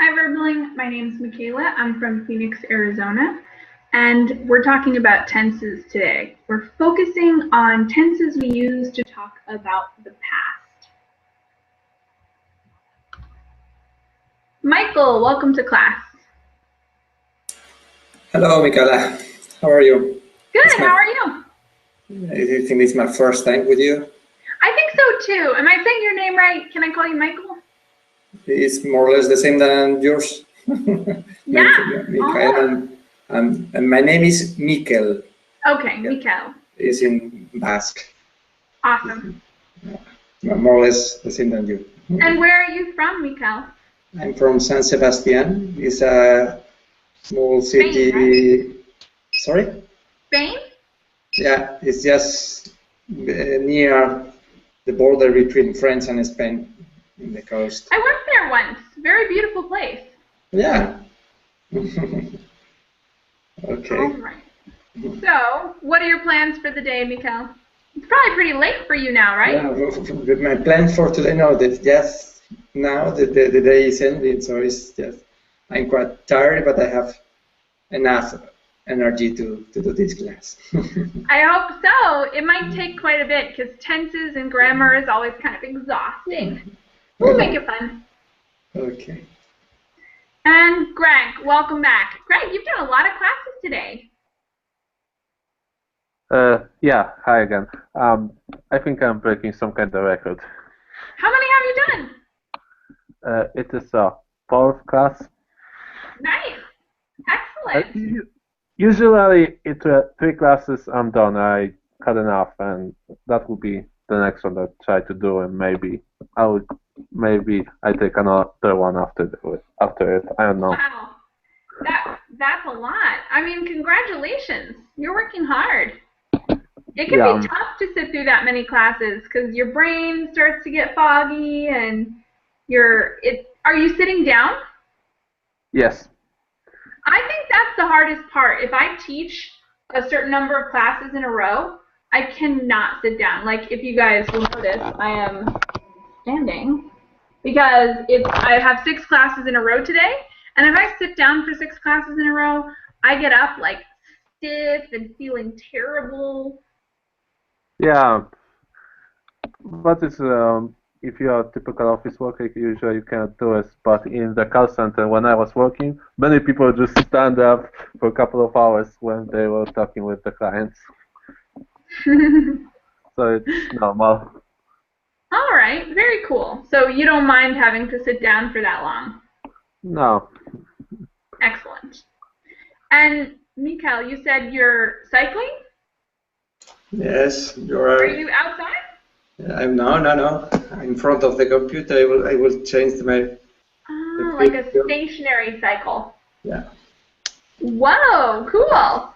Hi, Verbling. My name is Michaela. I'm from Phoenix, Arizona, and we're talking about tenses today. We're focusing on tenses we use to talk about the past. Michael, welcome to class. Hello, Michaela. How are you? Good. How are you? I think it's my first time with you. I think so too. Am I saying your name right? Can I call you Michael? It's more or less the same than yours. Yeah. Michaela, and my name is Mikel. Okay, Mikel. It's in Basque. Awesome. More or less the same than you. And where are you from, Mikel? I'm from San Sebastian. It's a small city. Spain, right? Sorry? Spain? Yeah, it's just near the border between France and Spain, in the coast. I went there once. Very beautiful place. Yeah. Okay. All right. So, what are your plans for the day, Mikel? It's probably pretty late for you now, right? Yeah, my plan for today, no, that just now the day is ending, so it's just, I'm quite tired, but I have enough energy to do this class. I hope so. It might take quite a bit because tenses and grammar is always kind of exhausting. We'll make it fun. Okay. And Greg, welcome back. Greg, you've done a lot of classes today. Yeah, hi again. I think I'm breaking some kind of record. How many have you done? It is a fourth class. Nice. Excellent. Usually, it's 3 classes I'm done. I cut enough, and that will be the next one that I try to do, and maybe I take another one after it. I don't know. Wow. That's a lot. I mean, congratulations. You're working hard. It can be tough to sit through that many classes because your brain starts to get foggy and are you sitting down? Yes. I think that's the hardest part. If I teach a certain number of classes in a row, I cannot sit down. Like, if you guys will notice, I am standing because I have 6 classes in a row today, and if I sit down for 6 classes in a row, I get up like stiff and feeling terrible. Yeah, but it's if you are a typical office worker, usually you cannot do it. But in the call center, when I was working, many people just stand up for a couple of hours when they were talking with the clients. So it's normal. All right, very cool. So you don't mind having to sit down for that long? No. Excellent. And Mikel, you said you're cycling? Yes, you're right. Are you outside? No. I'm in front of the computer. I will change my. Like a stationary cycle. Yeah. Whoa, cool.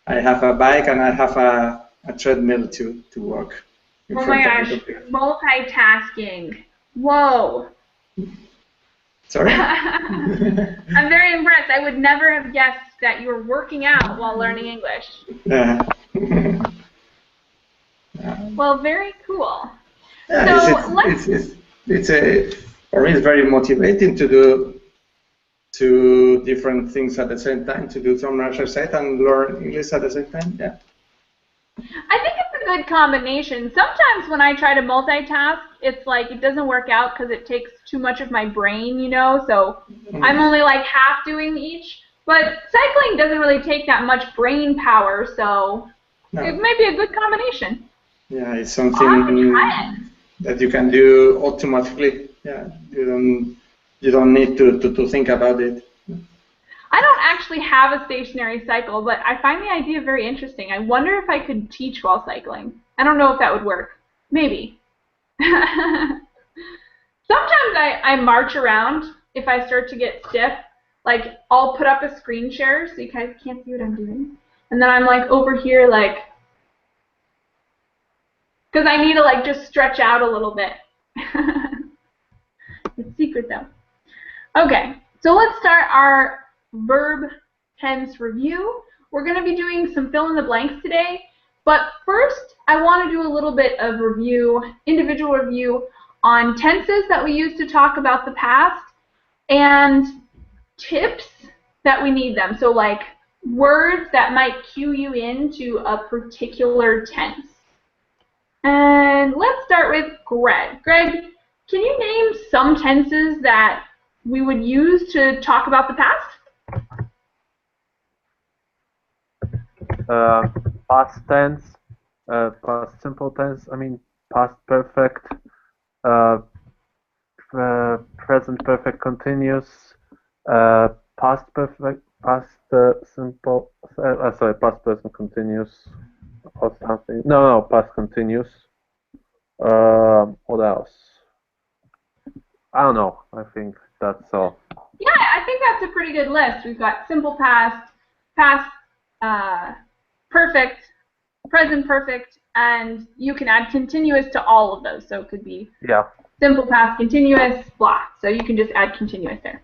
I have a bike and I have a treadmill to work. Oh my gosh, multitasking. Whoa. Sorry? I'm very impressed. I would never have guessed that you were working out while learning English. Yeah. Well, very cool. Yeah, so for me it's very motivating to do 2 different things at the same time, to do some exercise and learn English at the same time. Yeah. I think it's a good combination. Sometimes when I try to multitask, it's like it doesn't work out because it takes too much of my brain, so I'm only like half doing each. But cycling doesn't really take that much brain power, so it may be a good combination. Yeah, it's something that you can do automatically. Yeah, you don't need to think about it. I don't actually have a stationary cycle, but I find the idea very interesting. I wonder if I could teach while cycling. I don't know if that would work. Maybe. Sometimes I march around if I start to get stiff. Like, I'll put up a screen share so you guys can't see what I'm doing. And then I'm like over here like, because I need to like just stretch out a little bit. It's secret though. Okay, so let's start our verb tense review. We're going to be doing some fill in the blanks today, but first I want to do a little bit of individual review on tenses that we use to talk about the past, and tips that we need them. So like words that might cue you into a particular tense. And let's start with Greg. Greg, can you name some tenses that we would use to talk about the past? Past tense, past simple tense, past perfect, present perfect continuous, past perfect, past simple, sorry, past present continuous, or something. No, past continuous. What else? I don't know. I think that's all. Yeah, I think that's a pretty good list. We've got simple past, past perfect, present perfect, and you can add continuous to all of those. So it could be simple past continuous, blah. So you can just add continuous there.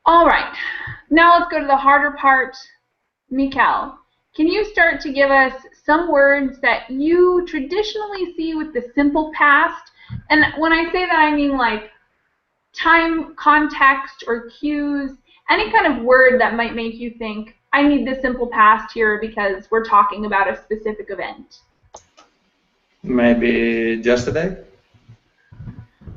All right. Now let's go to the harder part. Mikhail, can you start to give us some words that you traditionally see with the simple past? And when I say that, I mean like time, context, or cues, any kind of word that might make you think, I need the simple past here because we're talking about a specific event. Maybe yesterday?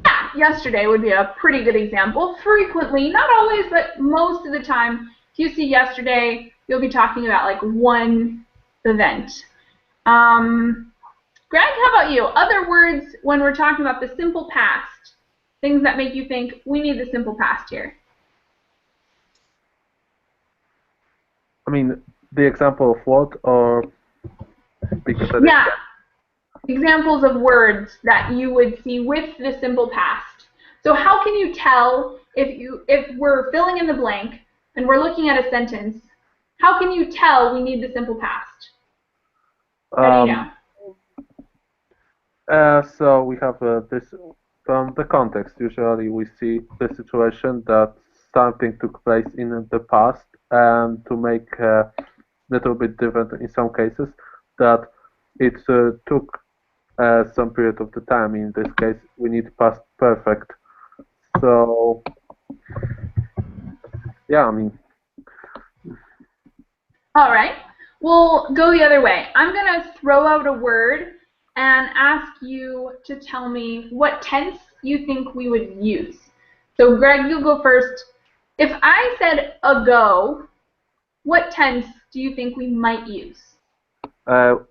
Yeah, yesterday would be a pretty good example. Frequently, not always, but most of the time, if you see yesterday, you'll be talking about like one event. Greg, how about you? Other words when we're talking about the simple past, things that make you think we need the simple past here. The example of what, or because examples of words that you would see with the simple past. So how can you tell if we're filling in the blank and we're looking at a sentence, how can you tell we need the simple past? How do you know? So we have this from the context. Usually we see the situation that something took place in the past, and to make a little bit different in some cases, that it took some period of the time. In this case, we need past perfect. So, yeah, All right. We'll go the other way. I'm going to throw out a word and ask you to tell me what tense you think we would use. So, Greg, you'll go first. If I said ago, what tense do you think we might use?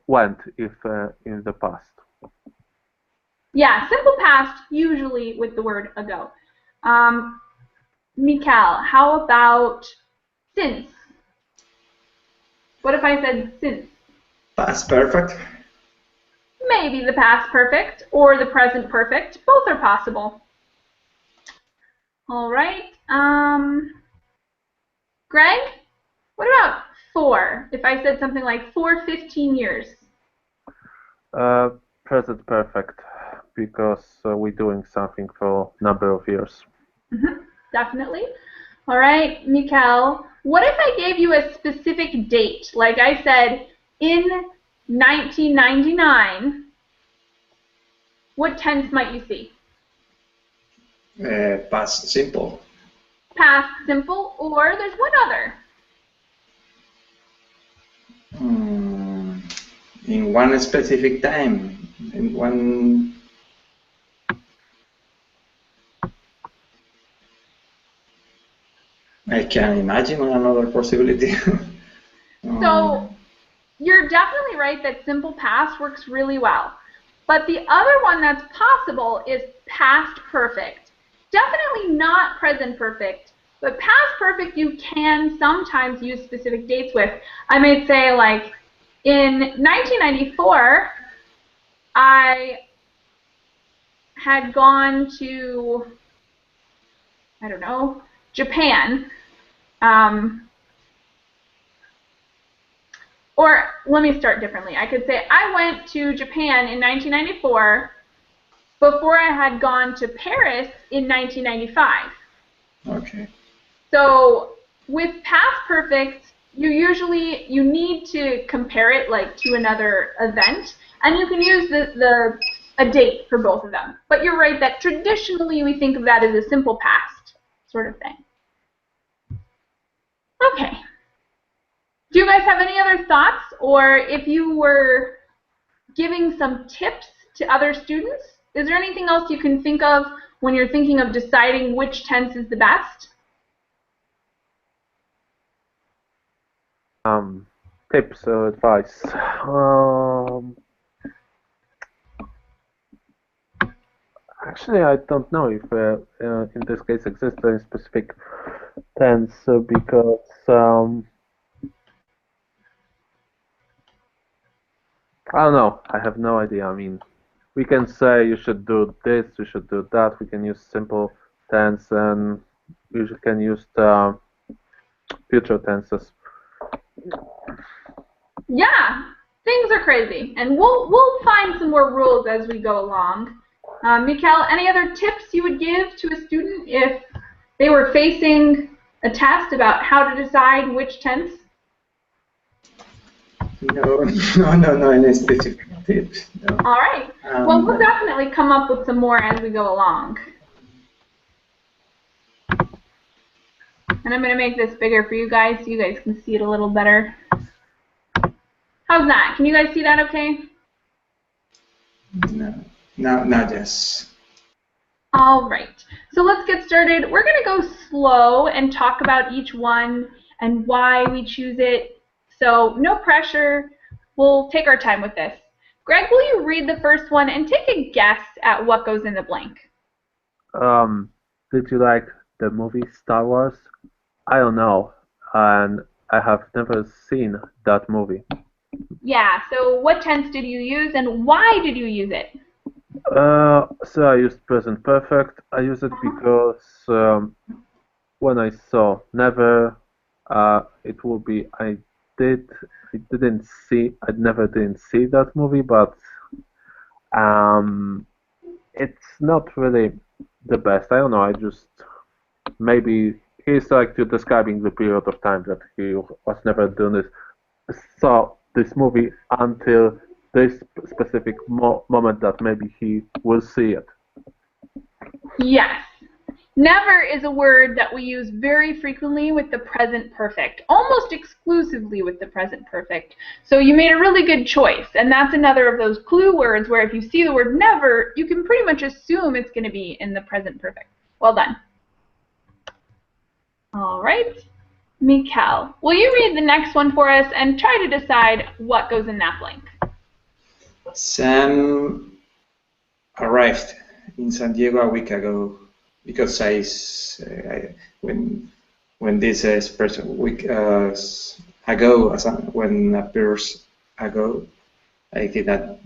Went, if in the past. Yeah, simple past, usually with the word ago. Mikhail, how about since? What if I said since? Past perfect. Maybe the past perfect or the present perfect. Both are possible. All right. Greg, what about for? If I said something like for 15 years. Present perfect, because we're doing something for a number of years. Definitely. All right, Mikhail, what if I gave you a specific date? Like I said, in 1999, what tense might you see? Past simple. Past simple, or there's one other. In one specific time. In one. I can imagine another possibility. So you're definitely right that simple past works really well. But the other one that's possible is past perfect. Definitely not present perfect, but past perfect you can sometimes use specific dates with. I might say, like, in 1994, I had gone to, I don't know, Japan. Or let me start differently. I could say I went to Japan in 1994 before I had gone to Paris in 1995. Okay. So with past perfect, you need to compare it like to another event, and you can use a date for both of them. But you're right that traditionally we think of that as a simple past. sort of thing. Okay. Do you guys have any other thoughts, or if you were giving some tips to other students, is there anything else you can think of when you're thinking of deciding which tense is the best? Tips or advice? Actually, I don't know if in this case exists a specific tense because I don't know. I have no idea. I mean, we can say you should do this, you should do that. We can use simple tense, and you can use the future tenses. Yeah, things are crazy, and we'll find some more rules as we go along. Mikhail, any other tips you would give to a student if they were facing a test about how to decide which tense? No, any specific tips. No. All right. Well, we'll definitely come up with some more as we go along. And I'm going to make this bigger for you guys so you guys can see it a little better. How's that? Can you guys see that okay? No, yes. All right. So let's get started. We're going to go slow and talk about each one and why we choose it. So no pressure. We'll take our time with this. Greg, will you read the first one and take a guess at what goes in the blank? Did you like the movie Star Wars? I don't know, and I have never seen that movie. Yeah, so what tense did you use and why did you use it? So I used present perfect. I use it because when I saw never, it will be I never didn't see that movie, but it's not really the best. I don't know. I just maybe he's like describing the period of time that he was never doing this. Saw this movie until this specific moment that maybe he will see it. Yes. Never is a word that we use very frequently with the present perfect, almost exclusively with the present perfect. So you made a really good choice, and that's another of those clue words where if you see the word never, you can pretty much assume it's going to be in the present perfect. Well done. All right. Mikhail, will you read the next one for us and try to decide what goes in that blank? Sam arrived in San Diego a week ago because when this expression week ago when appears ago, I think that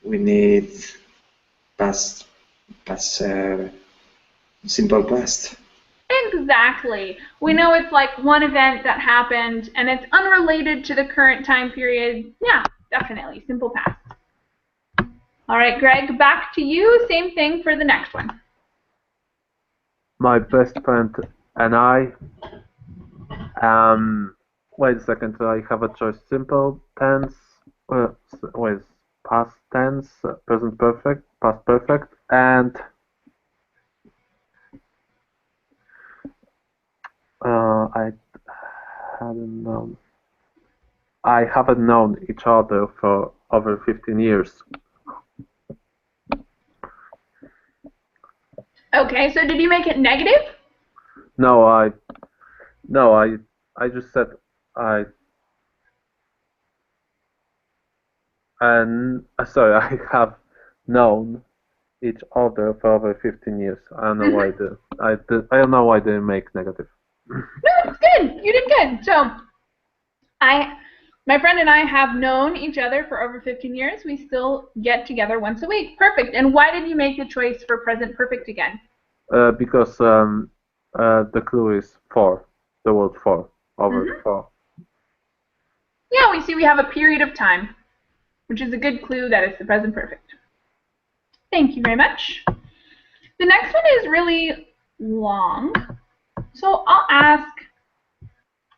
we need past simple past. Exactly. We know it's like one event that happened and it's unrelated to the current time period. Yeah, definitely. Simple past. All right, Greg, back to you. Same thing for the next one. My best friend and I. Wait a second. I have a choice. Simple tense. Wait, past tense, present perfect, past perfect, and I haven't known each other for over 15 years. Okay, so did you make it negative? No, I just said sorry, I have known each other for over 15 years. I don't know why I don't know why they make negative. No, it's good. You did good. So, my friend and I have known each other for over 15 years. We still get together once a week. Perfect. And why did you make the choice for present perfect again? Because the clue is for, the word for, over for. Yeah, we see we have a period of time, which is a good clue that it's the present perfect. Thank you very much. The next one is really long, so I'll ask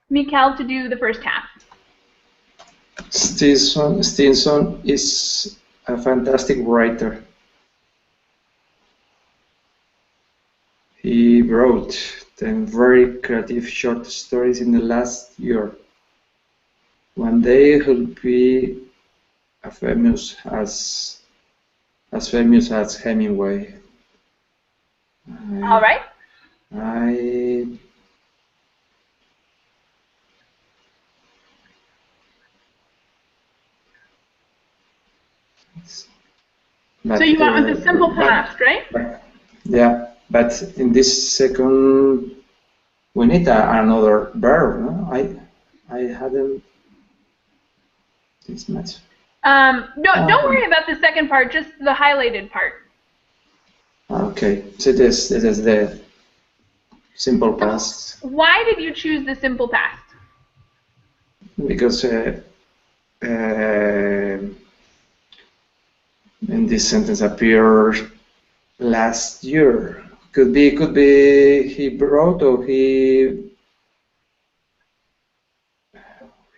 Mikhail to do the first half. Stinson is a fantastic writer. He wrote 10 very creative short stories in the last year. One day he'll be as famous as Hemingway. All right. But, so you went with the simple past, right? Yeah, but in this second, we need another verb. No? I hadn't this much. Don't worry about the second part, just the highlighted part. Okay, so this is the simple past. Why did you choose the simple past? Because in this sentence appears last year. Could be he wrote or he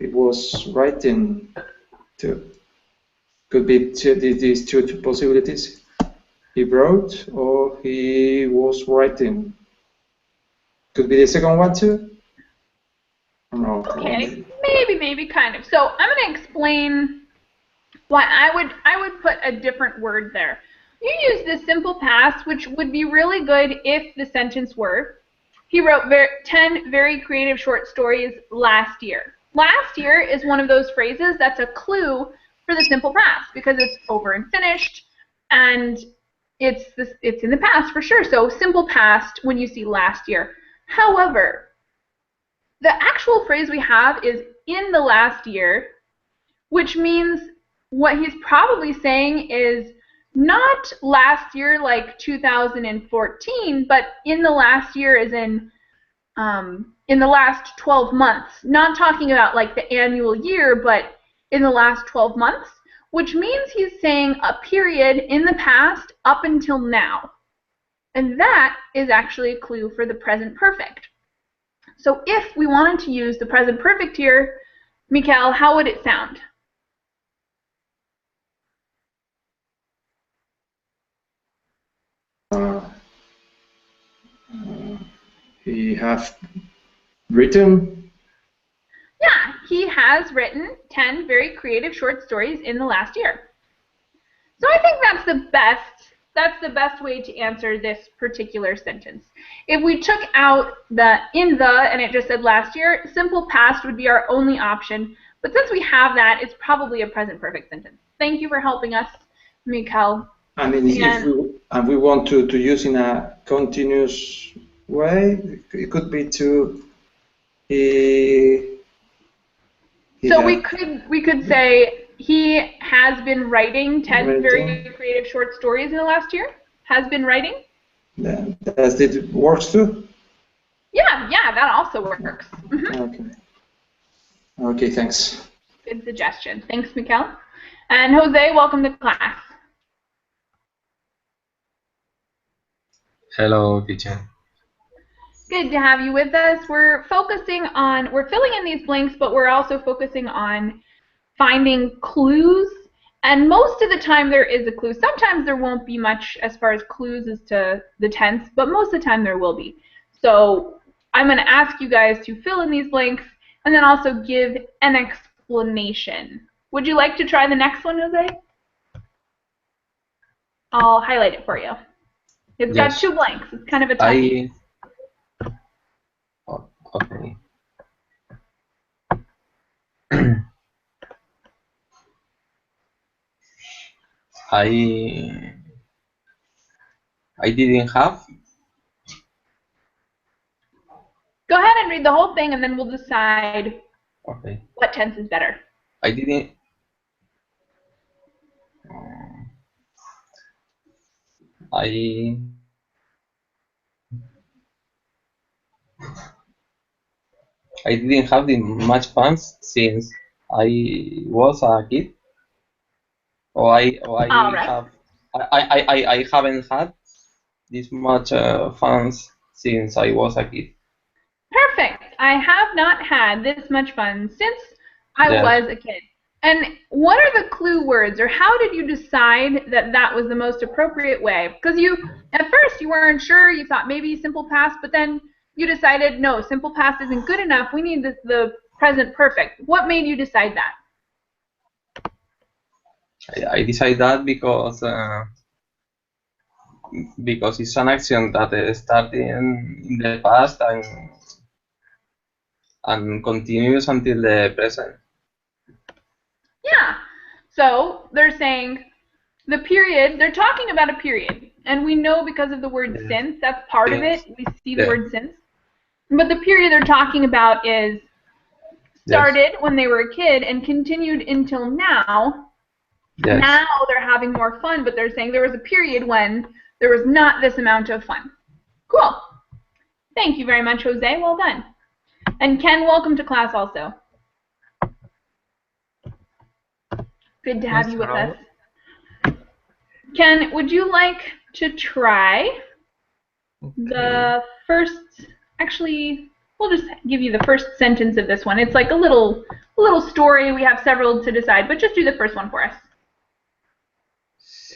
was writing too. Could be these two possibilities. He wrote or he was writing. Could be the second one too. No. Okay, maybe kind of. So I'm going to explain why I would put a different word there. You use the simple past, which would be really good if the sentence were, he wrote 10 very creative short stories last year. Last year is one of those phrases that's a clue for the simple past because it's over and finished, and it's in the past for sure. So simple past when you see last year. However, the actual phrase we have is in the last year, which means what he's probably saying is not last year like 2014, but in the last year as in the last 12 months. Not talking about like the annual year, but in the last 12 months, which means he's saying a period in the past up until now. And that is actually a clue for the present perfect. So if we wanted to use the present perfect here, Mikael, how would it sound? He have written? Yeah, he has written 10 very creative short stories in the last year. So I think that's the best way to answer this particular sentence. If we took out the in the and it just said last year, simple past would be our only option. But since we have that, it's probably a present perfect sentence. Thank you for helping us, Mikael. I mean, if we want to use in a continuous way, it could be to so we could say he has been writing 10 very creative short stories in the last year. Has been writing. Yeah, does it works too? Yeah, that also works. Okay. Okay, thanks. Good suggestion. Thanks, Mikael. And Jose, welcome to class. Hello, teacher. Good to have you with us. We're filling in these blanks, but we're also focusing on finding clues. And most of the time there is a clue. Sometimes there won't be much as far as clues as to the tense, but most of the time there will be. So I'm going to ask you guys to fill in these blanks and then also give an explanation. Would you like to try the next one, Jose? I'll highlight it for you. It's got 2 blanks. It's kind of a toughie. Okay. I didn't have. Go ahead and read the whole thing, and then we'll decide what tense is better. I didn't. I didn't have much fun since I was a kid. I haven't had this much fun since I was a kid. Perfect. I have not had this much fun since I was a kid. And what are the clue words, or how did you decide that that was the most appropriate way? Because at first you weren't sure, you thought maybe simple past, but then you decided, no, simple past isn't good enough. We need the present perfect. What made you decide that? I decide that because it's an action that started in the past and continues until the present. Yeah. So they're saying the period, they're talking about a period. And we know because of the word since, that's part of it. We see the word since. But the period they're talking about is started when they were a kid and continued until now. Yes. Now they're having more fun, but they're saying there was a period when there was not this amount of fun. Cool. Thank you very much, Jose. Well done. And Ken, welcome to class also. Good to have you with us. Ken, would you like to try the first, actually, we'll just give you the first sentence of this one. It's like a little story. We have several to decide, but just do the first one for us.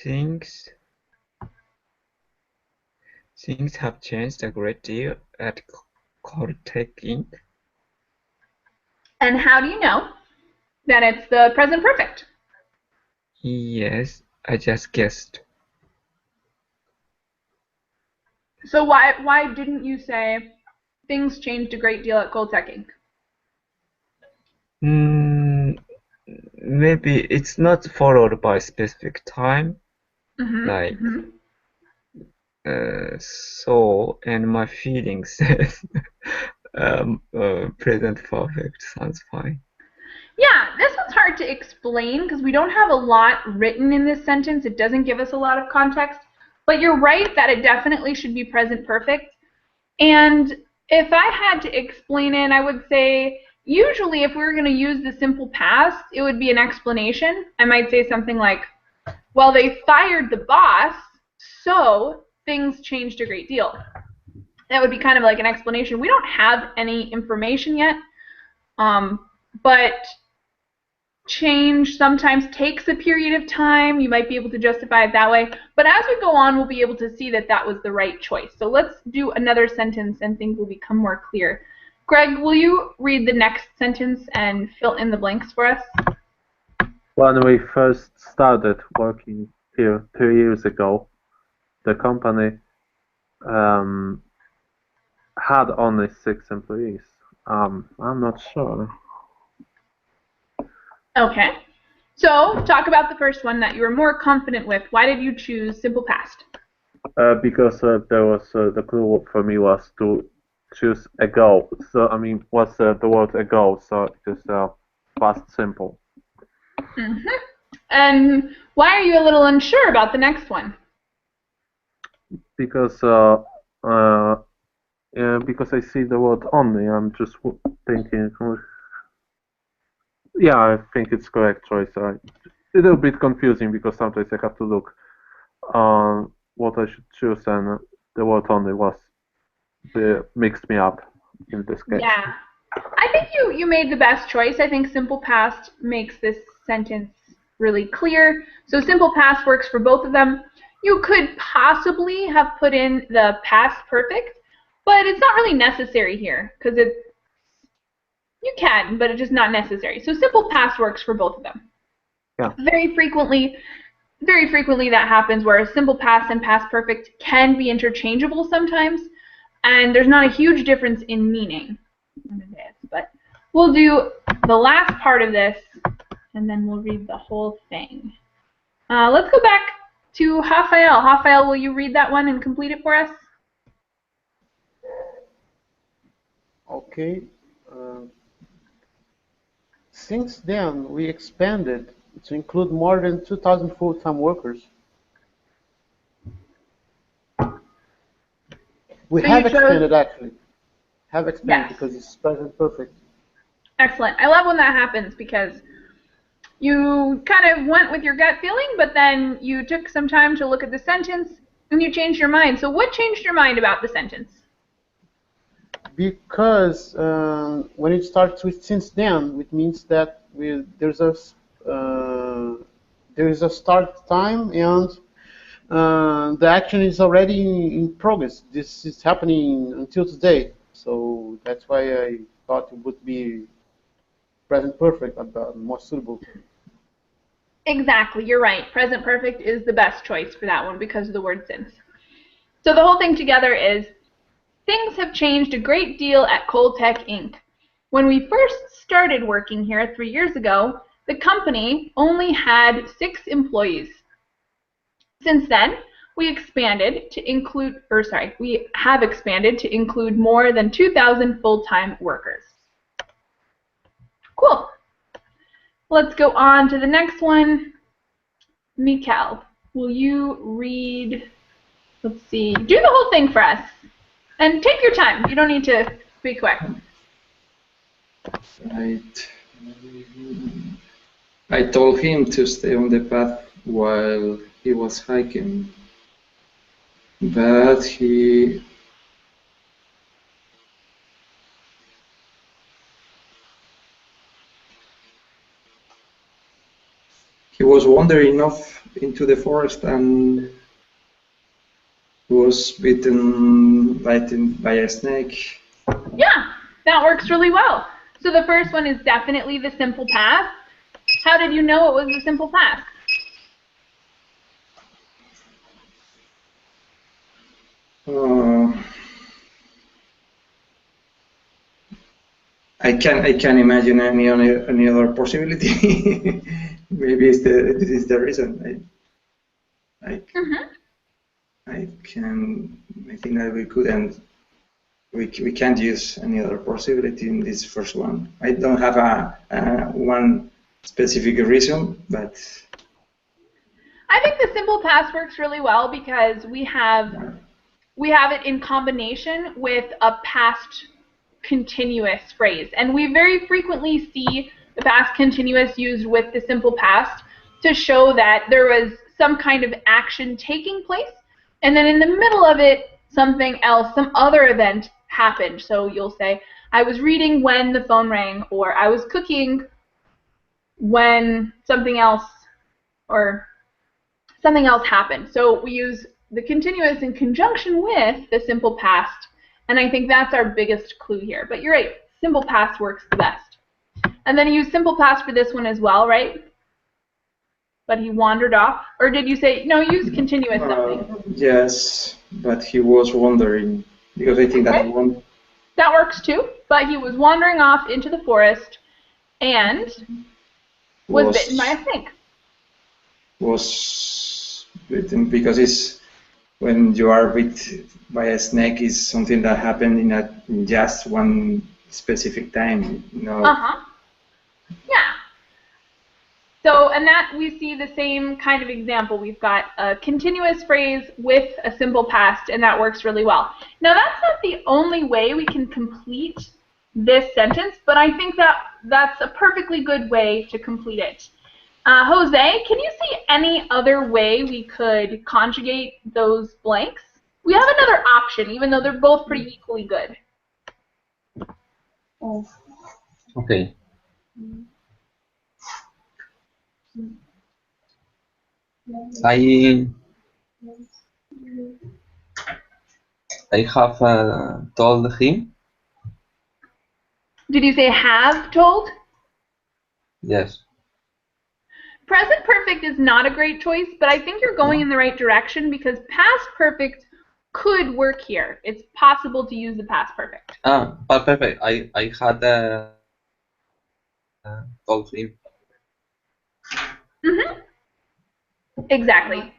Things have changed a great deal at Caltech Inc. And how do you know that it's the present perfect? Yes, I just guessed. So why didn't you say things changed a great deal at Caltech Inc.? Maybe it's not followed by specific time, like so, and my feeling says present perfect sounds fine. Yeah, this one's hard to explain because we don't have a lot written in this sentence. It doesn't give us a lot of context. But you're right that it definitely should be present perfect. And if I had to explain it, I would say usually if we were going to use the simple past, it would be an explanation. I might say something like, well, they fired the boss, so things changed a great deal. That would be kind of like an explanation. We don't have any information yet, but change sometimes takes a period of time. You might be able to justify it that way. But as we go on, we'll be able to see that that was the right choice. So let's do another sentence and things will become more clear. Greg, will you read the next sentence and fill in the blanks for us? When we first started working here 2 years ago, the company had only 6 employees. I'm not sure. Okay. So talk about the first one that you were more confident with. Why did you choose simple past? Because there was the clue for me was to choose ago. So I mean, what's the word ago? So it's past simple. And why are you a little unsure about the next one? Because I see the word only. I'm just thinking. Yeah, I think it's correct choice. A little bit confusing because sometimes I have to look what I should choose, and the word only was mixed me up in this case. Yeah, I think you made the best choice. I think simple past makes this sentence really clear. So simple past works for both of them. You could possibly have put in the past perfect, but it's not really necessary here because you can, but it's just not necessary. So simple past works for both of them. Yeah. Very frequently that happens where simple past and past perfect can be interchangeable sometimes, and there's not a huge difference in meaning. But we'll do the last part of this, and then we'll read the whole thing. Let's go back to Rafael. Rafael, will you read that one and complete it for us? Okay. Since then, we expanded to include more than 2,000 full-time workers. We have expanded, actually. Have expanded because it's present perfect. Excellent. I love when that happens because you kind of went with your gut feeling, but then you took some time to look at the sentence and you changed your mind. So what changed your mind about the sentence? Because when it starts with since then, it means that there's a start time and the action is already in progress. This is happening until today. So that's why I thought it would be present perfect and the most suitable. Exactly, you're right. Present perfect is the best choice for that one because of the word since. So the whole thing together is, things have changed a great deal at Coltech Inc. When we first started working here 3 years ago, the company only had 6 employees. Since then, we have expanded to include more than 2,000 full-time workers. Cool. Let's go on to the next one. Mikkel, will you read, let's see, do the whole thing for us. And take your time. You don't need to be quick. Right. I told him to stay on the path while he was hiking, but he was wandering off into the forest and was bitten by a snake. Yeah, that works really well. So the first one is definitely the simple path. How did you know it was the simple path? I can't imagine any other possibility. Maybe this is the reason. I think that we couldn't. We can't use any other possibility in this first one. I don't have one specific reason, but I think the simple past works really well because we have it in combination with a past continuous phrase, and we very frequently see the past continuous used with the simple past to show that there was some kind of action taking place, and then in the middle of it, something else, some other event happened. So you'll say, I was reading when the phone rang, or I was cooking when something else happened. So we use the continuous in conjunction with the simple past, and I think that's our biggest clue here. But you're right, simple past works the best. And then you use simple past for this one as well, right? But he wandered off? Or did you say, no, use continuous something? Yes, but he was wandering, because I think that one... That works too, but he was wandering off into the forest and was bitten by a snake. Was bitten because when you are bit by a snake is something that happened in just one specific time. Yeah. So, and that we see the same kind of example. We've got a continuous phrase with a simple past, and that works really well. Now, that's not the only way we can complete this sentence, but I think that's a perfectly good way to complete it. Jose, can you see any other way we could conjugate those blanks? We have another option, even though they're both pretty equally good. Okay. I have told him. Did you say have told? Yes. Present perfect is not a great choice, but I think you're going in the right direction because past perfect could work here. It's possible to use the past perfect. Past perfect. I had told him. Exactly.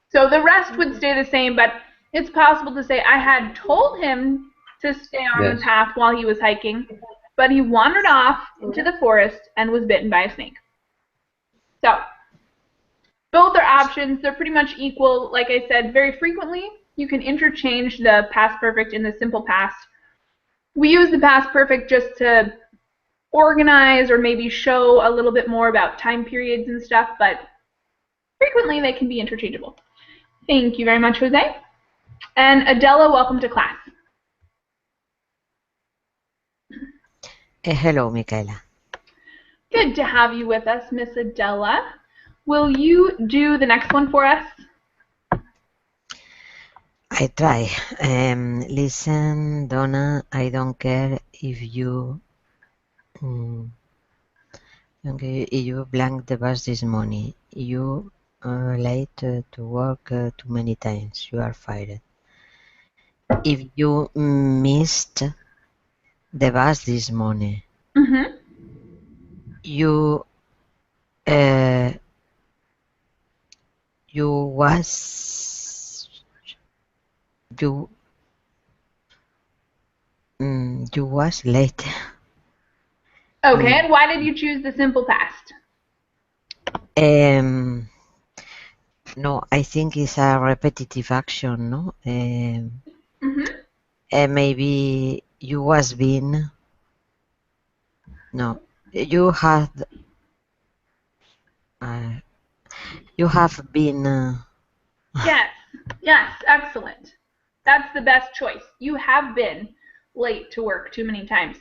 So the rest would stay the same, but it's possible to say I had told him to stay on the path while he was hiking, but he wandered off into the forest and was bitten by a snake. So both are options. They're pretty much equal. Like I said, very frequently you can interchange the past perfect and the simple past. We use the past perfect just to organize or maybe show a little bit more about time periods and stuff, but frequently they can be interchangeable. Thank you very much, Jose. And Adela, welcome to class. Hello, Michaela. Good to have you with us, Miss Adela. Will you do the next one for us? I try. Listen, Donna, I don't care if you okay, you blank the bus this morning. You late to work too many times. You are fired. If you missed the bus this morning, Mm-hmm. you you was you you was late. Okay, and why did you choose the simple past? No, I think it's a repetitive action, no? Maybe you was been. No, you had. You have been. Yes, yes, excellent. That's the best choice. You have been late to work too many times.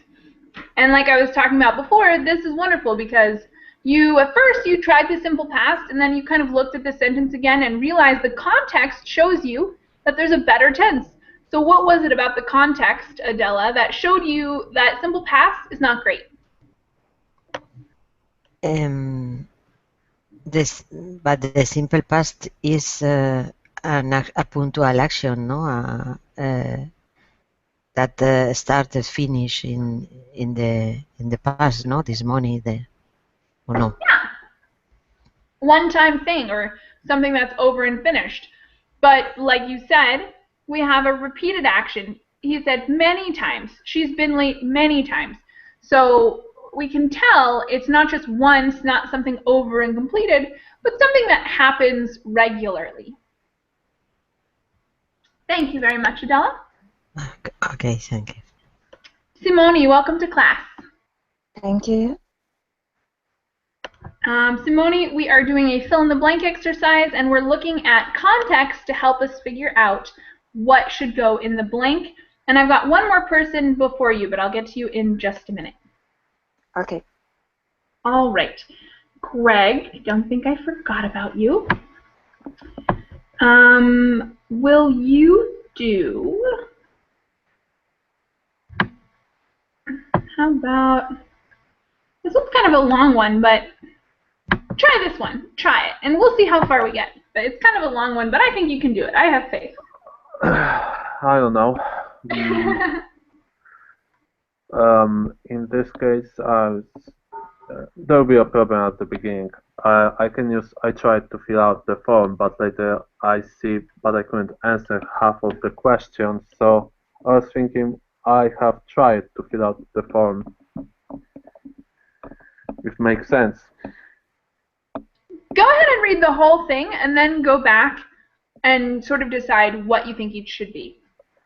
And like I was talking about before, this is wonderful because at first you tried the simple past and then you kind of looked at the sentence again and realized the context shows you that there's a better tense. So what was it about the context, Adela, that showed you that simple past is not great? But the simple past is a punctual action, no? That started finish in the past, no? This morning, or no? Yeah, one-time thing or something that's over and finished. But like you said, we have a repeated action. He said many times. She's been late many times. So we can tell it's not just once, not something over and completed, but something that happens regularly. Thank you very much, Adela. Okay, thank you. Simone, welcome to class. Thank you. Simone, we are doing a fill-in-the-blank exercise, and we're looking at context to help us figure out what should go in the blank. And I've got one more person before you, but I'll get to you in just a minute. Okay. All right. Greg, I don't think I forgot about you. Will you do... How about... This one's kind of a long one, but try this one. Try it, and we'll see how far we get. But it's kind of a long one, but I think you can do it. I have faith. I don't know. In this case, there'll be a problem at the beginning. I tried to fill out the form, but later I couldn't answer half of the questions. So I was thinking I have tried to fill out the form. If it makes sense. Go ahead and read the whole thing, and then go back and sort of decide what you think each should be.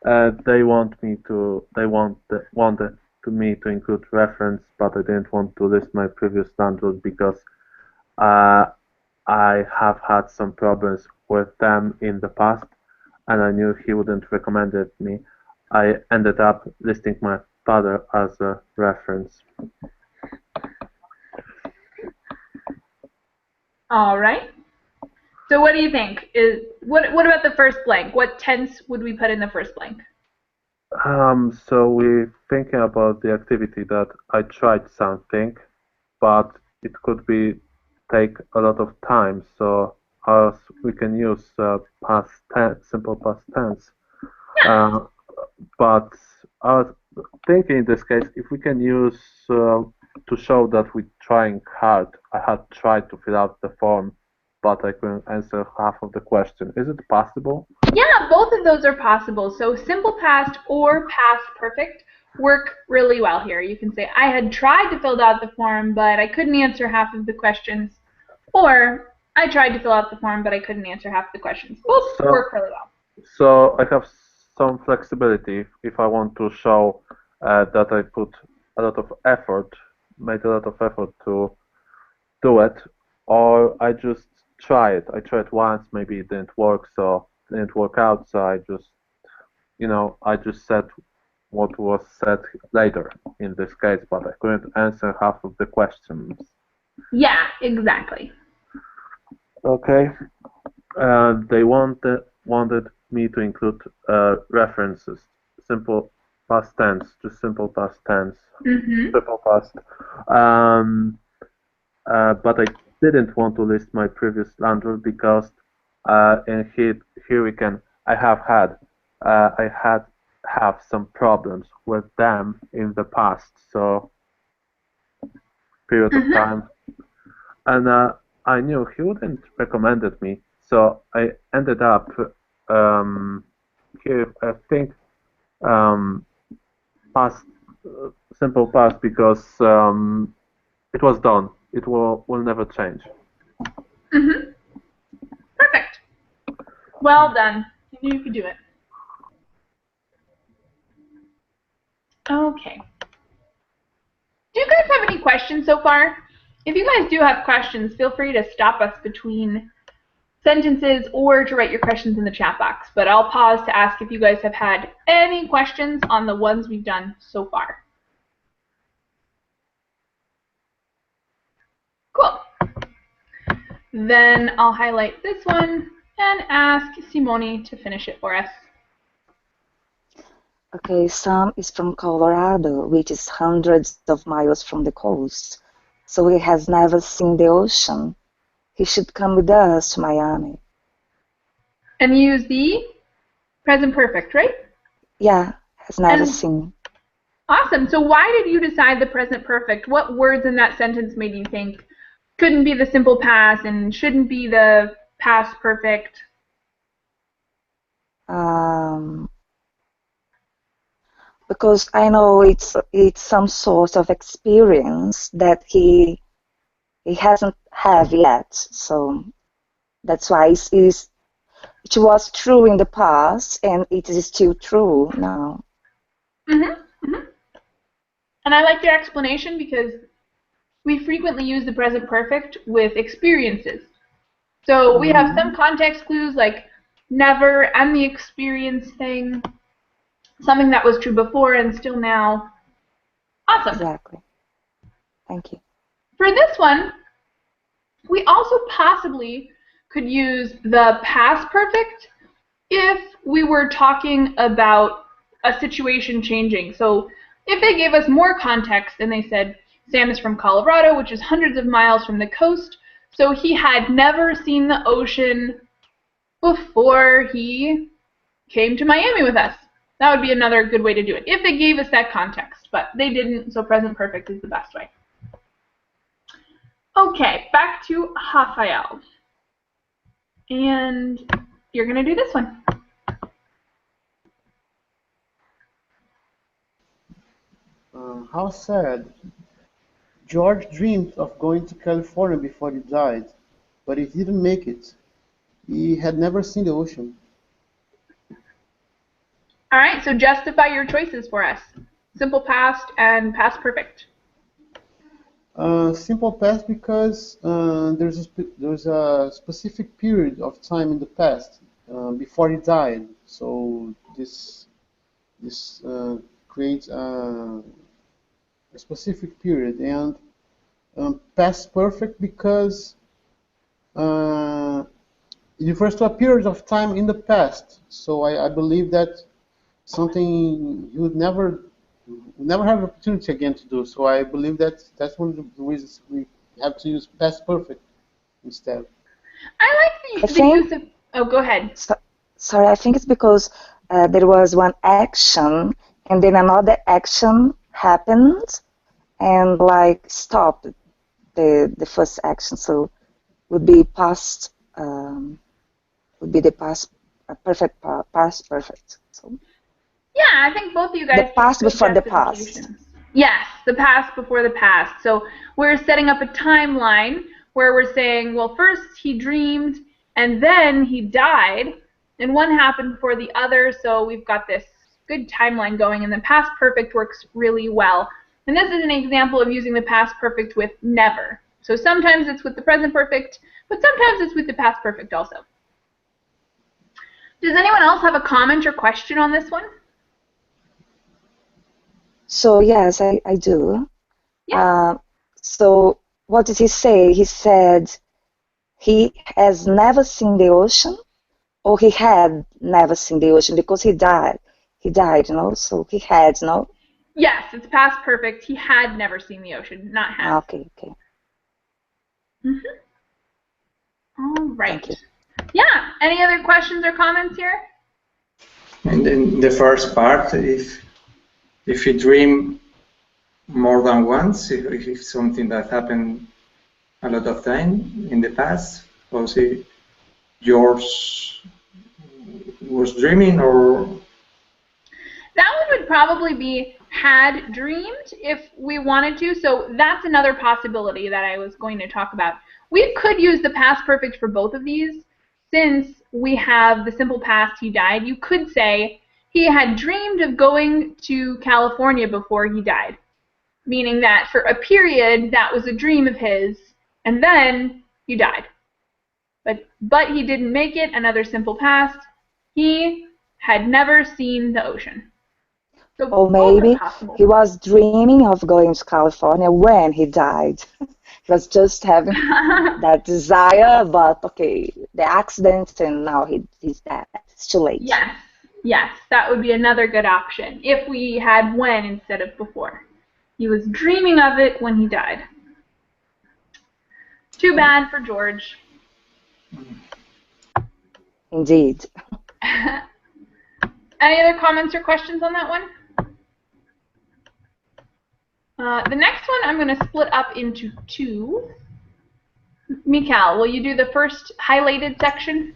They wanted me to include reference, but I didn't want to list my previous landlord because I have had some problems with them in the past, and I knew he wouldn't recommend it me. I ended up listing my father as a reference. All right. So what do you think? What about the first blank? What tense would we put in the first blank? So we're thinking about the activity that I tried something, but it could take a lot of time. So we can use past tense, simple past tense. Yeah. But I was thinking in this case, if we can use to show that we're trying hard. I had tried to fill out the form, but I couldn't answer half of the question. Is it possible? Yeah, both of those are possible. So simple past or past perfect work really well here. You can say, I had tried to fill out the form, but I couldn't answer half of the questions. Or, I tried to fill out the form, but I couldn't answer half the questions. Both work really well. So I have some flexibility if I want to show that I put a lot of effort, made a lot of effort to do it, or I just try it. I tried once, maybe it didn't work, so it didn't work out, so I just, I just said what was said later in this case, but I couldn't answer half of the questions. Yeah, exactly. Okay. They wanted me to include references, simple past tense, just simple past tense, simple past. But I didn't want to list my previous landlord because in here we can. I have some problems with them in the past, so period of time, and I knew he wouldn't recommended me, so I ended up here. I think past, simple past because it was done. It will never change. Perfect. Well done. You knew you could do it. Okay. Do you guys have any questions so far? If you guys do have questions, feel free to stop us between sentences or to write your questions in the chat box. But I'll pause to ask if you guys have had any questions on the ones we've done so far. Cool. Then I'll highlight this one and ask Simone to finish it for us. Okay, Sam is from Colorado, which is hundreds of miles from the coast, so he has never seen the ocean. He should come with us to Miami. And use the present perfect, right? Yeah, has never seen. Awesome. So why did you decide the present perfect? What words in that sentence made you think couldn't be the simple past and shouldn't be the past perfect? Because I know it's some sort of experience that he hasn't had yet, so that's why it was true in the past and it is still true now. And I like your explanation because we frequently use the present perfect with experiences. So we have some context clues like never and the experience thing, something that was true before and still now. Awesome. Exactly. Thank you. For this one, we also possibly could use the past perfect if we were talking about a situation changing. So if they gave us more context and they said, Sam is from Colorado, which is hundreds of miles from the coast, so he had never seen the ocean before he came to Miami with us. That would be another good way to do it, if they gave us that context, but they didn't, so present perfect is the best way. Okay, back to Rafael. And you're going to do this one. How sad. George dreamed of going to California before he died, but he didn't make it. He had never seen the ocean. All right, so justify your choices for us. Simple past and past perfect. Simple past because there's a specific period of time in the past before he died. So this creates a specific period, and past perfect because it refers to a period of time in the past. So I believe that something you would never have an opportunity again to do. So I believe that that's one of the reasons we have to use past perfect instead. I like the use of... Oh, go ahead. Sorry, I think it's because there was one action and then another action happened and like stopped the first action. So would be past would be the past perfect past perfect. So. Yeah, I think both of you guys. The past before the past. Yes, the past before the past. So we're setting up a timeline where we're saying, well, first he dreamed and then he died, and one happened before the other. So we've got this good timeline going, and the past perfect works really well. And this is an example of using the past perfect with never. So sometimes it's with the present perfect, but sometimes it's with the past perfect also. Does anyone else have a comment or question on this one? So yes, I do. Yeah. So what did he say? He said he has never seen the ocean, or he had never seen the ocean because he died. He died, so he had, Yes, it's past perfect. He had never seen the ocean, not has. Okay, okay. All right. Thank you. Yeah. Any other questions or comments here? And in the first part, if you dream more than once, if it's something that happened a lot of time in the past, was it yours was dreaming, or that one would probably be had dreamed if we wanted to. So that's another possibility that I was going to talk about. We could use the past perfect for both of these. Since we have the simple past, he died, you could say he had dreamed of going to California before he died, meaning that for a period that was a dream of his, and then he died. But he didn't make it. Another simple past. He had never seen the ocean. So or maybe he was dreaming of going to California when he died. He was just having that desire, but okay, the accident, and now he's dead. It's too late. Yes, that would be another good option if we had when instead of before. He was dreaming of it when he died. Too bad for George. Indeed. Any other comments or questions on that one? The next one I'm going to split up into two. Mikhail, will you do the first highlighted section?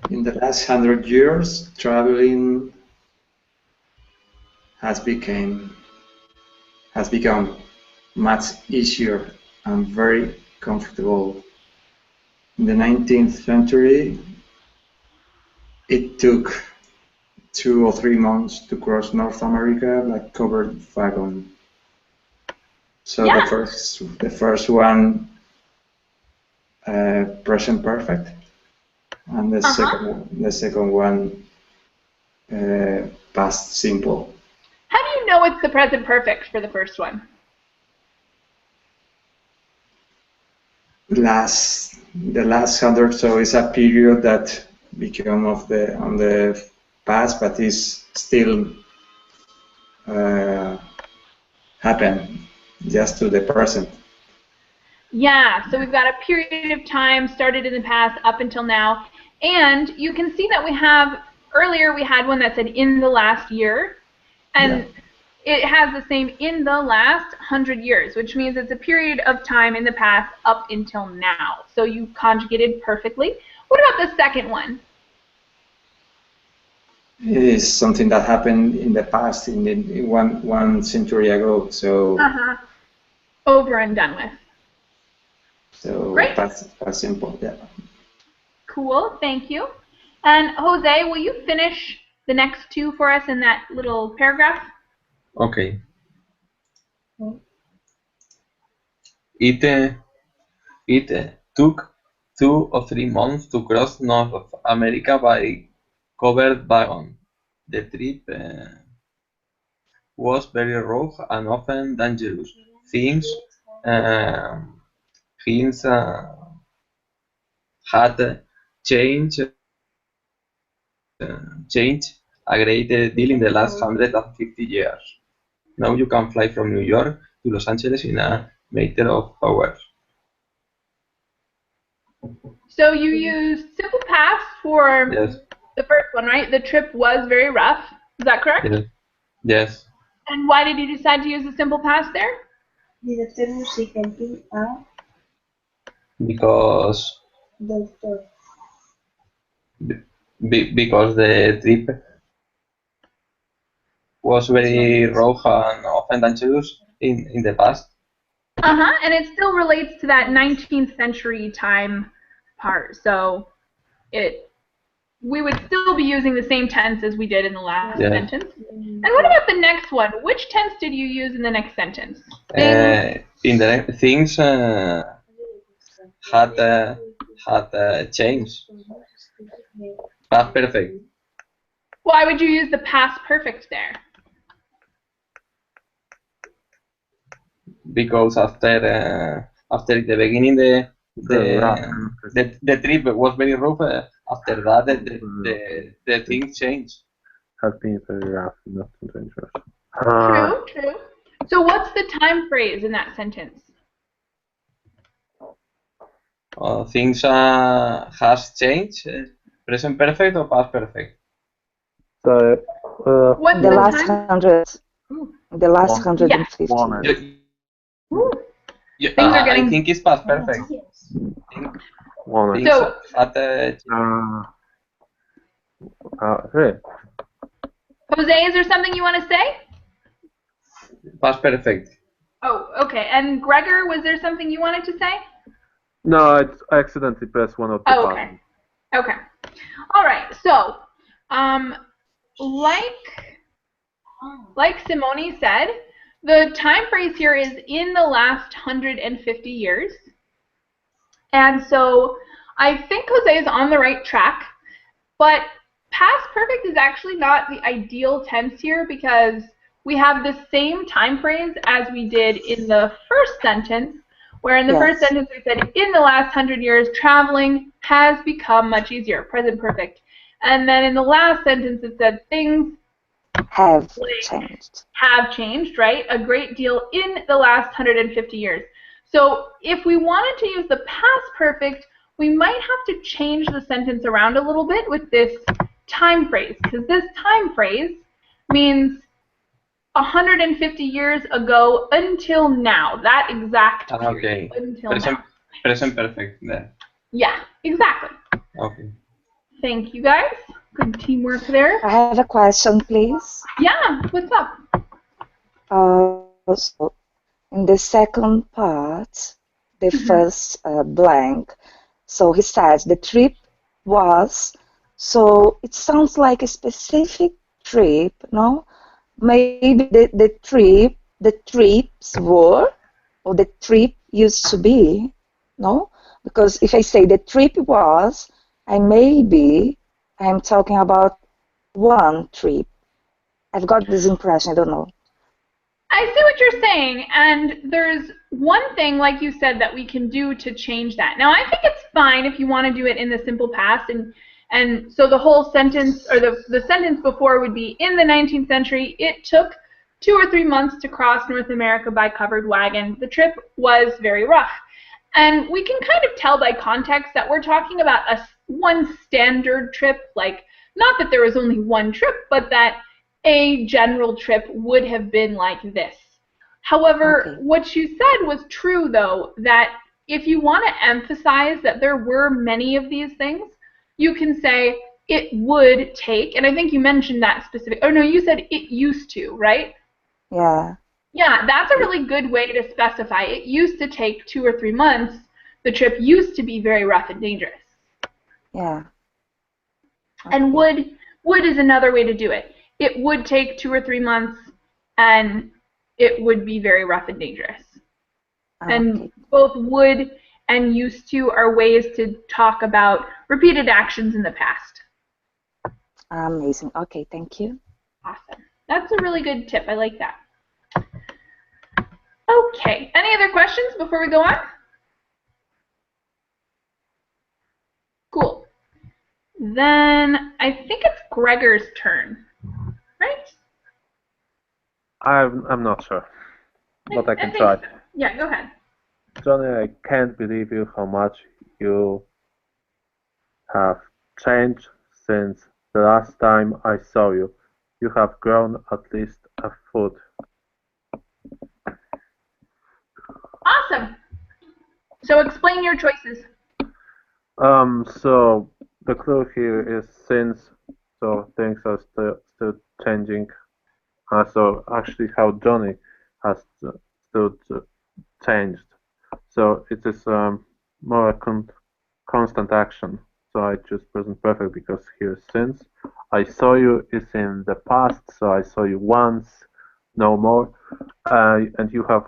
in the last 100 years, traveling has become much easier and very comfortable. In the 19th century, it took 2 or 3 months to cross North America, like covered wagon. So yeah. the first one, present perfect, and the second one, past simple. How do you know it's the present perfect for the first one? The last 100, so it's a period that became on the past, but is still happen just to the present. Yeah, so we've got a period of time started in the past up until now, and you can see that we have, earlier we had one that said in the last year, and it has the same in the last 100 years, which means it's a period of time in the past up until now. So you conjugated perfectly. What about the second one? It is something that happened in the past, in one century ago. So over and done with. So great. Past simple, yeah. Cool, thank you. And Jose, will you finish the next two for us in that little paragraph? Okay. It took 2 or 3 months to cross North America by covered wagon. The trip was very rough and often dangerous. Things had changed a great deal in the last 150 years. Now you can fly from New York to Los Angeles in a matter of hours. So you used simple past for the first one, right? The trip was very rough. Is that correct? Yes. And why did you decide to use the simple past there? Because because the trip was very rough and often dangerous in the past. And it still relates to that 19th century time part. So we would still be using the same tense as we did in the last sentence. And what about the next one? Which tense did you use in the next sentence? In the things had changed. Past perfect. Why would you use the past perfect there? Because after the beginning the trip was very rough, after that, the things change. Has been very rough, not dangerous. True. So what's the time phrase in that sentence? Things has changed. Present perfect or past perfect? So, What's The the last time? 100. The last One. 150 One. years. Things are getting. I think it's past perfect. One. Things So- at Really? Jose, is there something you want to say? past perfect. Oh, okay. And Gregor, was there something you wanted to say? No, I accidentally pressed one of the Oh, buttons. Okay. All right. So, like Simone said, the time phrase here is in the last 150 years. And so I think Jose is on the right track, but past perfect is actually not the ideal tense here because we have the same time phrase as we did in the first sentence, where in the first sentence we said, in the last 100 years, traveling has become much easier, present perfect. And then in the last sentence it said, things Have changed. have changed, right? A great deal in the last 150 years. So if we wanted to use the past perfect, we might have to change the sentence around a little bit with this time phrase, because this time phrase means 150 years ago until now, that exact period. Okay. Until now. Present perfect then. Yeah, exactly. Okay. Thank you, guys. Good teamwork there. I have a question, please. Yeah, what's up? So in the second part, the first blank, so he says the trip was, so it sounds like a specific trip, no? Maybe the trips were, or the trip used to be, no? Because if I say the trip was, I'm talking about one trip. I've got this impression, I don't know. I see what you're saying, and there's one thing, like you said, that we can do to change that. Now, I think it's fine if you want to do it in the simple past, and so the whole sentence, or the sentence before would be, in the 19th century, it took 2 or 3 months to cross North America by covered wagon. The trip was very rough. And we can kind of tell by context that we're talking about one standard trip, like, not that there was only one trip, but that a general trip would have been like this. However, what you said was true, though, that if you want to emphasize that there were many of these things, you can say it would take, and I think you mentioned that specific, oh no, you said it used to, right? Yeah. Yeah, that's a really good way to specify. It used to take 2 or 3 months. The trip used to be very rough and dangerous. Yeah. Okay. And would is another way to do it. It would take 2 or 3 months, and it would be very rough and dangerous. And both would and used to are ways to talk about repeated actions in the past. Amazing. Okay, thank you. Awesome. That's a really good tip. I like that. Okay. Any other questions before we go on? Cool. Then I think it's Gregor's turn, right? I'm not sure, but I can think try. so. Yeah, go ahead. Johnny, I can't believe you how much you have changed since the last time I saw you. You have grown at least a foot. Awesome. So explain your choices. So the clue here is since, so things are still changing. So actually how Johnny has still changed. So it is more a constant action. So I choose present perfect because here since I saw you is in the past, so I saw you once, no more, and you have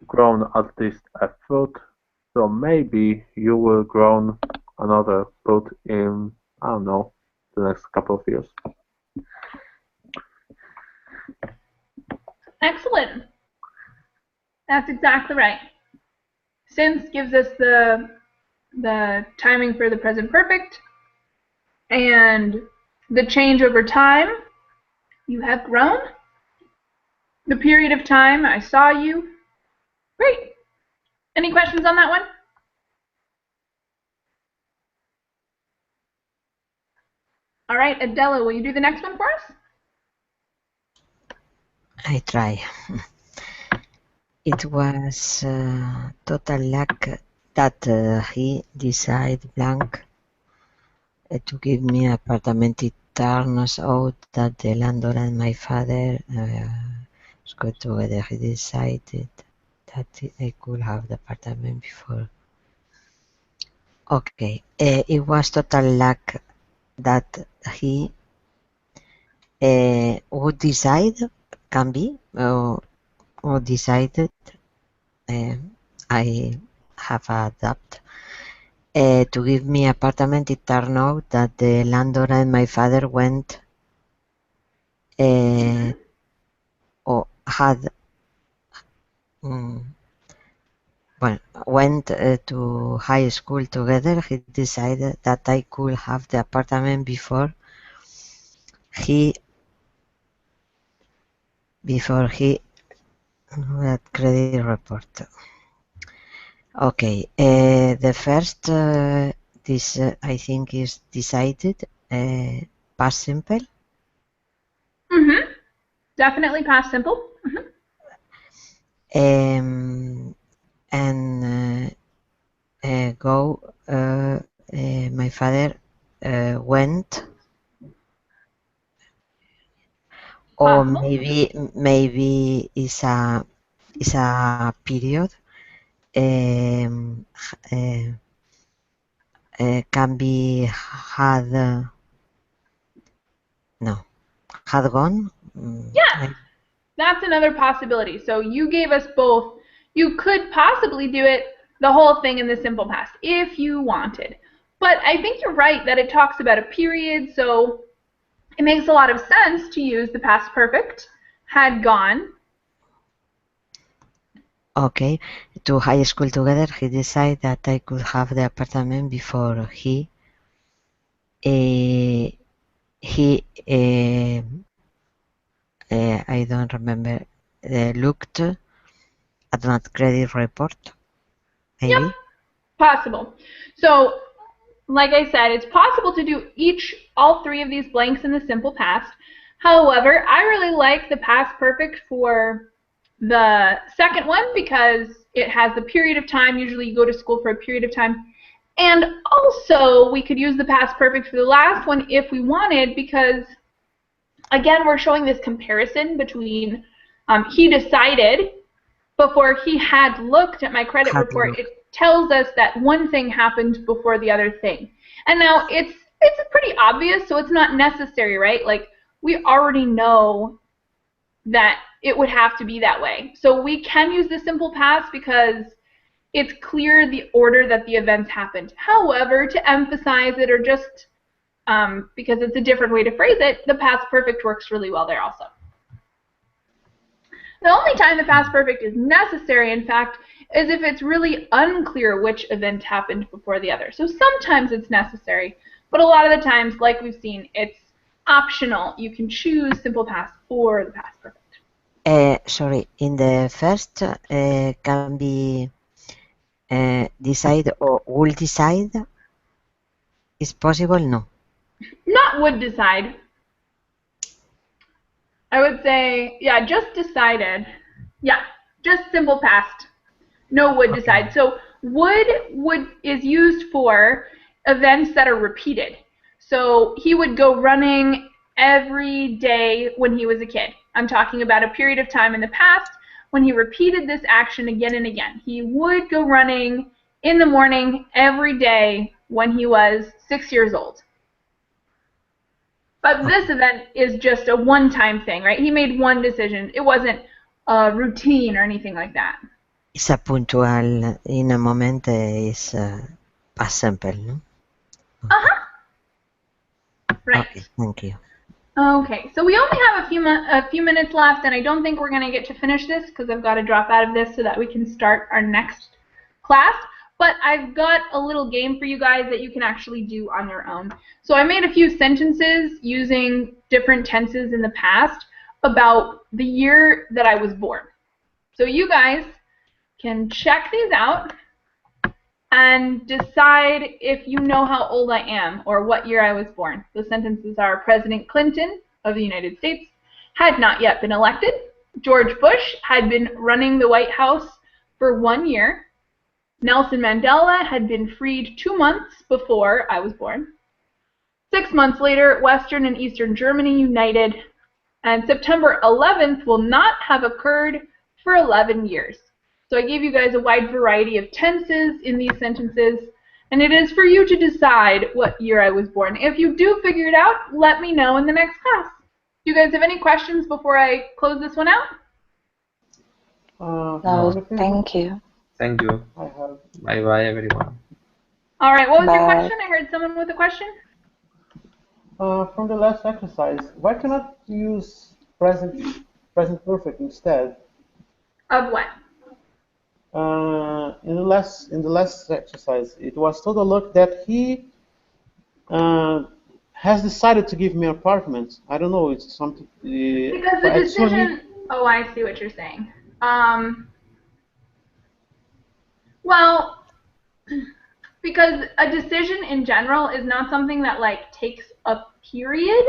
grown at least a foot. So maybe you will grow another foot in, I don't know, the next couple of years. Excellent. That's exactly right. Since gives us the timing for the present perfect, And the change over time, you have grown. The period of time, I saw you. Great. Any questions on that one? All right, Adela, will you do the next one for us? I try. It was total luck that he decided blank to give me an apartment. It turns out that the landlord and my father got together. He decided that I could have the apartment before. Okay, it was total luck that he would decide, can be, or decided. I have adapted to give me apartment. It turned out that the landlord and my father went or had went to high school together. He decided that I could have the apartment before he credit report. Okay, the first this I think is decided past simple. Definitely past simple. And go. My father went, or maybe is a period. Can be had. No, had gone. Yeah, that's another possibility. So you gave us both. You could possibly do it the whole thing in the simple past if you wanted. But I think you're right that it talks about a period, so it makes a lot of sense to use the past perfect, had gone. Okay, to high school together. He decided that I could have the apartment before he I don't remember, looked at my credit report, maybe? Yep, possible. So, like I said, it's possible to do all three of these blanks in the simple past. However, I really like the past perfect for the second one because it has the period of time. Usually you go to school for a period of time. And also, we could use the past perfect for the last one if we wanted because, again, we're showing this comparison between he decided before he had looked at my credit report. It tells us that one thing happened before the other thing. And now it's pretty obvious, so it's not necessary, right? Like, we already know that it would have to be that way. So we can use the simple past because it's clear the order that the events happened. However, to emphasize it or just because it's a different way to phrase it, the past perfect works really well there also. The only time the past perfect is necessary, in fact, is if it's really unclear which event happened before the other. So sometimes it's necessary, but a lot of the times, like we've seen, it's optional. You can choose simple past or the past perfect. Sorry, in the first can be decide or will decide? Is possible? No. Not would decide. I would say, yeah, just decided. Yeah, just simple past. No would decide. So would is used for events that are repeated. So he would go running every day when he was a kid. I'm talking about a period of time in the past when he repeated this action again and again. He would go running in the morning every day when he was 6 years old. But this event is just a one-time thing, right? He made one decision. It wasn't a routine or anything like that. It's a puntual in a moment is past simple, no? Right. Okay, thank you. Okay, so we only have a few minutes left, and I don't think we're going to get to finish this because I've got to drop out of this so that we can start our next class. but I've got a little game for you guys that you can actually do on your own. So I made a few sentences using different tenses in the past about the year that I was born. So you guys can check these out and decide if you know how old I am or what year I was born. The sentences are: President Clinton of the United States had not yet been elected. George Bush had been running the White House for 1 year. Nelson Mandela had been freed 2 months before I was born. 6 months later, Western and Eastern Germany united, and September 11th will not have occurred for 11 years. So I gave you guys a wide variety of tenses in these sentences, and it is for you to decide what year I was born. If you do figure it out, let me know in the next class. Do you guys have any questions before I close this one out? No, thank you. Thank you. I have. Bye-bye, everyone. All right, what was your Bye. question? I heard someone with a question. From the last exercise, why cannot you use present perfect instead? Of what? In the last exercise, it was told a look that he has decided to give me an apartment. I don't know. It's something. Because the decision. Oh, I see what you're saying. Well, because a decision in general is not something that like takes a period.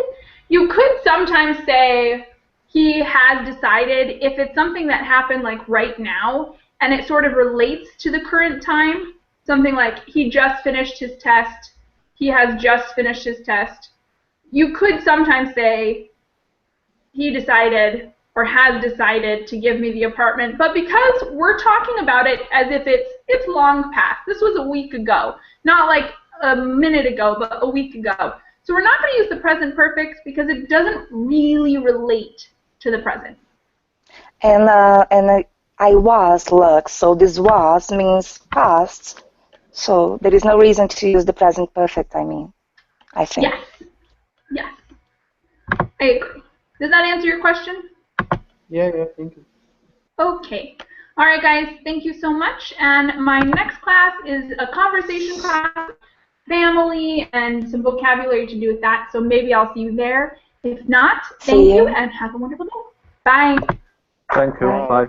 You could sometimes say he has decided if it's something that happened like right now and it sort of relates to the current time. Something like he just finished his test. He has just finished his test. You could sometimes say he decided or has decided to give me the apartment, but because we're talking about it as if it's long past. This was a week ago, not like a minute ago, but a week ago. So we're not going to use the present perfect because it doesn't really relate to the present. And I was, look, so this was means past, so there is no reason to use the present perfect, I mean, I think. Yes. Yes. I agree. Does that answer your question? Yeah, thank you. Okay. All right, guys, thank you so much. And my next class is a conversation class, family, and some vocabulary to do with that. So maybe I'll see you there. If not, thank you and have a wonderful day. Bye. Thank you. Bye.